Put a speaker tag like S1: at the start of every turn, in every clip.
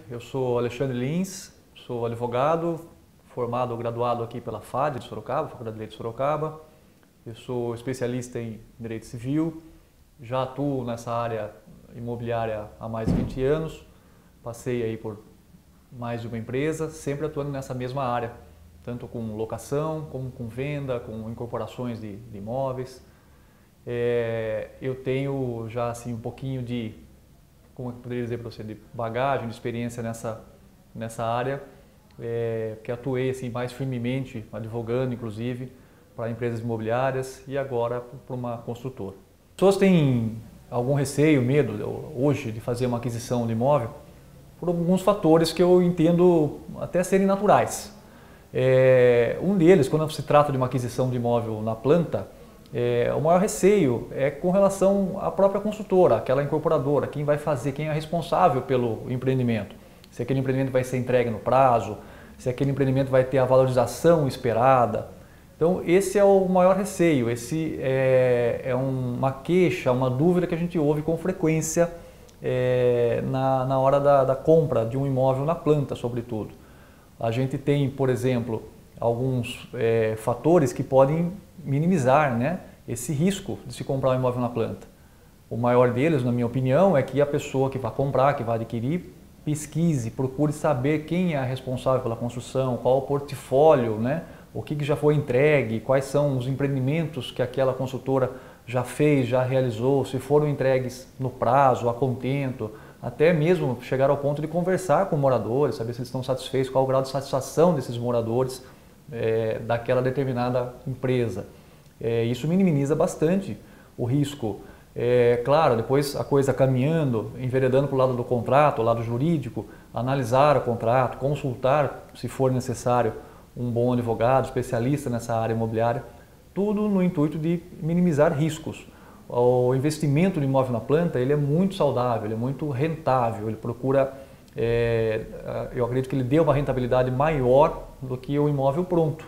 S1: Eu sou Alexandre Lins, sou advogado, formado ou graduado aqui pela FAD de Sorocaba, Faculdade de Direito de Sorocaba. Eu sou especialista em Direito Civil, já atuo nessa área imobiliária há mais de 20 anos, passei aí por mais de uma empresa, sempre atuando nessa mesma área, tanto com locação, como com venda, com incorporações de imóveis. Eu tenho já assim, um pouquinho de, como eu poderia dizer para você, de bagagem, de experiência nessa área, que atuei assim, mais firmemente, advogando inclusive, para empresas imobiliárias e agora para uma construtora. As pessoas têm algum receio, medo hoje de fazer uma aquisição de imóvel por alguns fatores que eu entendo até serem naturais. Um deles, quando se trata de uma aquisição de imóvel na planta, o maior receio é com relação à própria construtora, aquela incorporadora, quem vai fazer, quem é responsável pelo empreendimento. Se aquele empreendimento vai ser entregue no prazo, se aquele empreendimento vai ter a valorização esperada. Então esse é o maior receio, esse é uma queixa, uma dúvida que a gente ouve com frequência na hora da compra de um imóvel na planta, sobretudo. A gente tem, por exemplo, alguns fatores que podem minimizar, né, esse risco de se comprar um imóvel na planta. O maior deles, na minha opinião, é que a pessoa que vai comprar, que vai adquirir, pesquise, procure saber quem é responsável pela construção, qual o portfólio, né, o que já foi entregue, quais são os empreendimentos que aquela construtora já fez, já realizou, se foram entregues no prazo, a contento, até mesmo chegar ao ponto de conversar com moradores, saber se eles estão satisfeitos, qual o grau de satisfação desses moradores daquela determinada empresa. Isso minimiza bastante o risco. Claro, depois a coisa caminhando, enveredando para o lado do contrato, o lado jurídico, analisar o contrato, consultar, se for necessário, um bom advogado, especialista nessa área imobiliária, tudo no intuito de minimizar riscos. O investimento de imóvel na planta ele é muito saudável, ele é muito rentável, ele procura, eu acredito que ele dê uma rentabilidade maior do que o imóvel pronto.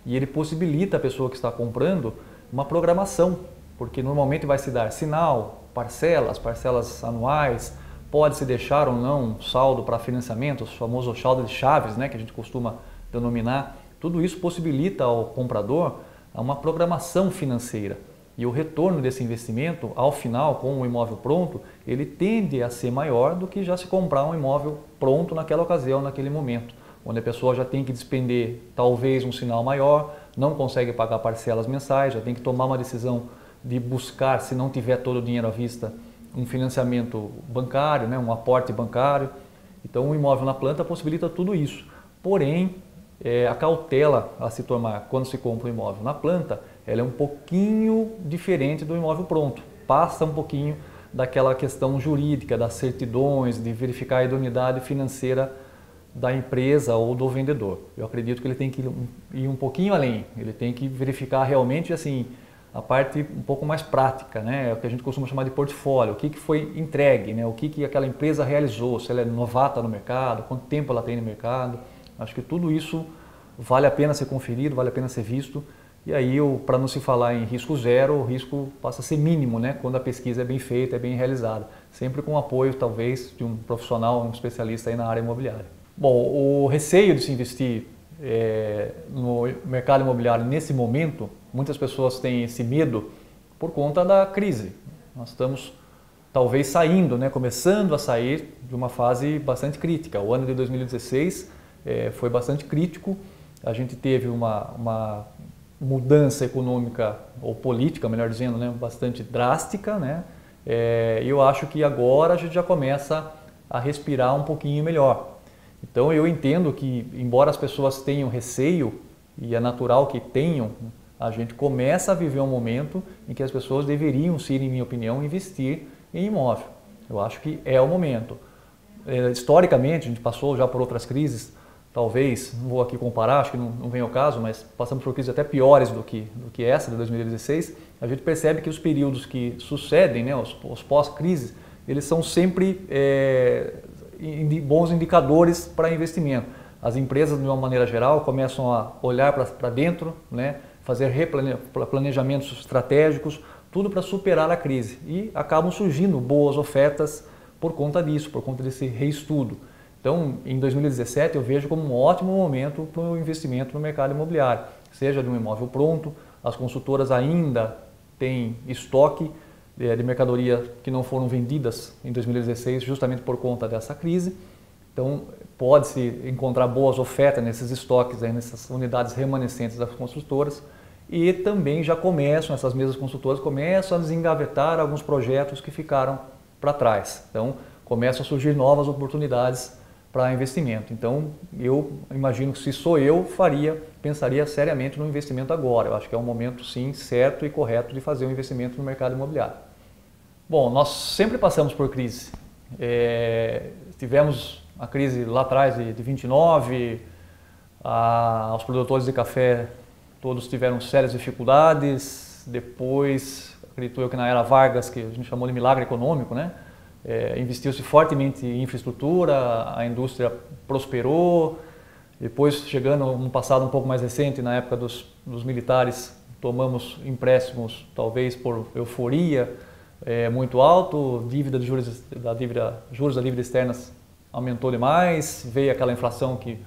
S1: E ele possibilita a pessoa que está comprando uma programação, porque normalmente vai se dar sinal, parcelas anuais, pode-se deixar ou não um saldo para financiamento, o famoso saldo de chaves, né, que a gente costuma denominar. Tudo isso possibilita ao comprador uma programação financeira. E o retorno desse investimento, ao final, com o imóvel pronto, ele tende a ser maior do que já se comprar um imóvel pronto naquela ocasião, naquele momento, onde a pessoa já tem que despender talvez um sinal maior, não consegue pagar parcelas mensais, já tem que tomar uma decisão de buscar, se não tiver todo o dinheiro à vista, um financiamento bancário, né, um aporte bancário. Então o imóvel na planta possibilita tudo isso. Porém, a cautela a se tomar quando se compra um imóvel na planta, ela é um pouquinho diferente do imóvel pronto. Passa um pouquinho daquela questão jurídica, das certidões, de verificar a idoneidade financeira da empresa ou do vendedor. Eu acredito que ele tem que ir um pouquinho além, ele tem que verificar realmente assim, a parte um pouco mais prática, né? É o que a gente costuma chamar de portfólio, o que foi entregue, né? O que aquela empresa realizou, se ela é novata no mercado, quanto tempo ela tem no mercado. Acho que tudo isso vale a pena ser conferido, vale a pena ser visto. E aí, para não se falar em risco zero, o risco passa a ser mínimo, né? Quando a pesquisa é bem feita, é bem realizada. Sempre com o apoio, talvez, de um profissional, um especialista aí na área imobiliária. Bom, o receio de se investir no mercado imobiliário nesse momento, muitas pessoas têm esse medo por conta da crise. Nós estamos talvez saindo, né? Começando a sair de uma fase bastante crítica. O ano de 2016 foi bastante crítico. A gente teve uma mudança econômica ou política, melhor dizendo, né, bastante drástica, né? Eu acho que agora a gente já começa a respirar um pouquinho melhor. Então eu entendo que, embora as pessoas tenham receio, e é natural que tenham, a gente começa a viver um momento em que as pessoas deveriam, sim, em minha opinião, investir em imóvel. Eu acho que é o momento. Historicamente, a gente passou já por outras crises, talvez, não vou aqui comparar, acho que não vem ao caso, mas passamos por crises até piores do que essa de 2016, a gente percebe que os períodos que sucedem, né, os pós-crises, eles são sempre bons indicadores para investimento. As empresas, de uma maneira geral, começam a olhar para dentro, né, fazer planejamentos estratégicos, tudo para superar a crise. E acabam surgindo boas ofertas por conta disso, por conta desse reestudo. Então, em 2017, eu vejo como um ótimo momento para o investimento no mercado imobiliário, seja de um imóvel pronto, as consultoras ainda têm estoque de mercadoria que não foram vendidas em 2016 justamente por conta dessa crise. Então, pode-se encontrar boas ofertas nesses estoques, aí, nessas unidades remanescentes das construtoras, e também já começam, essas mesmas consultoras começam a desengavetar alguns projetos que ficaram para trás. Então, começam a surgir novas oportunidades para investimento. Então, eu imagino que se sou eu, pensaria seriamente no investimento agora. Eu acho que é um momento, sim, certo e correto de fazer um investimento no mercado imobiliário. Bom, nós sempre passamos por crise. Tivemos a crise lá atrás de 29, os produtores de café todos tiveram sérias dificuldades. Depois, acredito eu que na era Vargas, que a gente chamou de milagre econômico, né? Investiu-se fortemente em infraestrutura, a indústria prosperou. Depois, chegando no passado um pouco mais recente, na época dos militares, tomamos empréstimos, talvez por euforia, muito alto, juros da dívida externas aumentou demais, veio aquela inflação que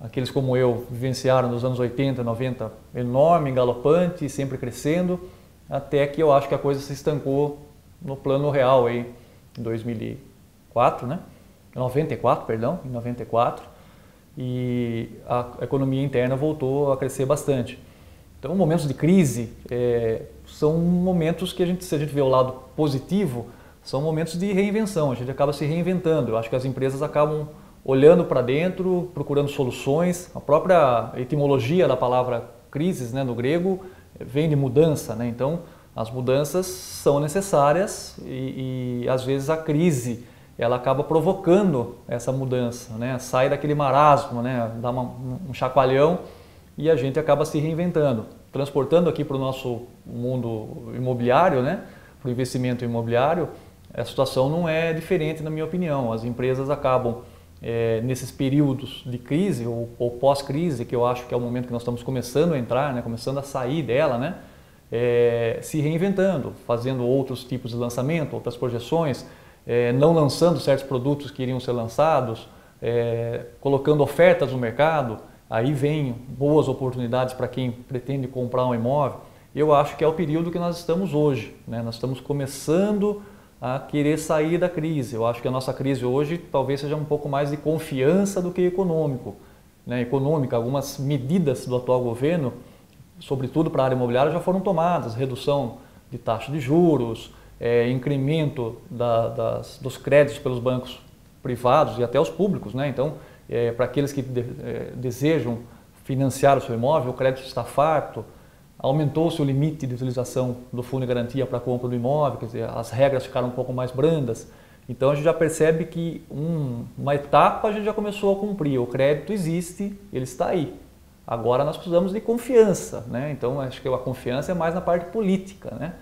S1: aqueles como eu vivenciaram nos anos 80, 90, enorme, galopante, sempre crescendo, até que eu acho que a coisa se estancou no plano real aí, em 2004, né? 94, perdão, em 94, e a economia interna voltou a crescer bastante. Então, momentos de crise são momentos que se a gente vê o lado positivo, são momentos de reinvenção, a gente acaba se reinventando. Eu acho que as empresas acabam olhando para dentro, procurando soluções. A própria etimologia da palavra crises, né, no grego, vem de mudança, né? Então, as mudanças são necessárias e às vezes a crise ela acaba provocando essa mudança, né? Sai daquele marasmo, né? Dá um chacoalhão e a gente acaba se reinventando. Transportando aqui para o nosso mundo imobiliário, né? Para o investimento imobiliário, a situação não é diferente, na minha opinião. As empresas acabam, nesses períodos de crise ou pós-crise, que eu acho que é o momento que nós estamos começando a entrar, né? Começando a sair dela, né? Se reinventando, fazendo outros tipos de lançamento, outras projeções, não lançando certos produtos que iriam ser lançados, colocando ofertas no mercado, aí vem boas oportunidades para quem pretende comprar um imóvel. Eu acho que é o período que nós estamos hoje, né? Nós estamos começando a querer sair da crise. Eu acho que a nossa crise hoje talvez seja um pouco mais de confiança do que econômico, né? Econômica, algumas medidas do atual governo, sobretudo para a área imobiliária, já foram tomadas, redução de taxa de juros, incremento dos créditos pelos bancos privados e até os públicos, né? Então, para aqueles que desejam financiar o seu imóvel, o crédito está farto, aumentou-se o limite de utilização do fundo de garantia para a compra do imóvel, quer dizer, as regras ficaram um pouco mais brandas. Então a gente já percebe que uma etapa a gente já começou a cumprir, o crédito existe, ele está aí. Agora nós precisamos de confiança, né? Então acho que a confiança é mais na parte política, né?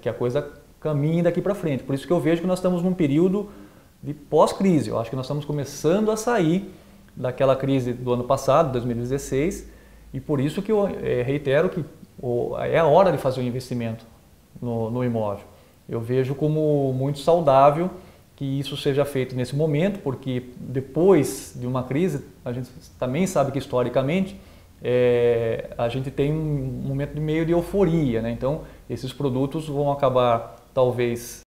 S1: Que a coisa caminhe daqui para frente. Por isso que eu vejo que nós estamos num período de pós-crise. Eu acho que nós estamos começando a sair daquela crise do ano passado, 2016, e por isso que eu reitero que é a hora de fazer um investimento no imóvel. Eu vejo como muito saudável que isso seja feito nesse momento, porque depois de uma crise, a gente também sabe que historicamente a gente tem um momento de meio de euforia, né? Então esses produtos vão acabar talvez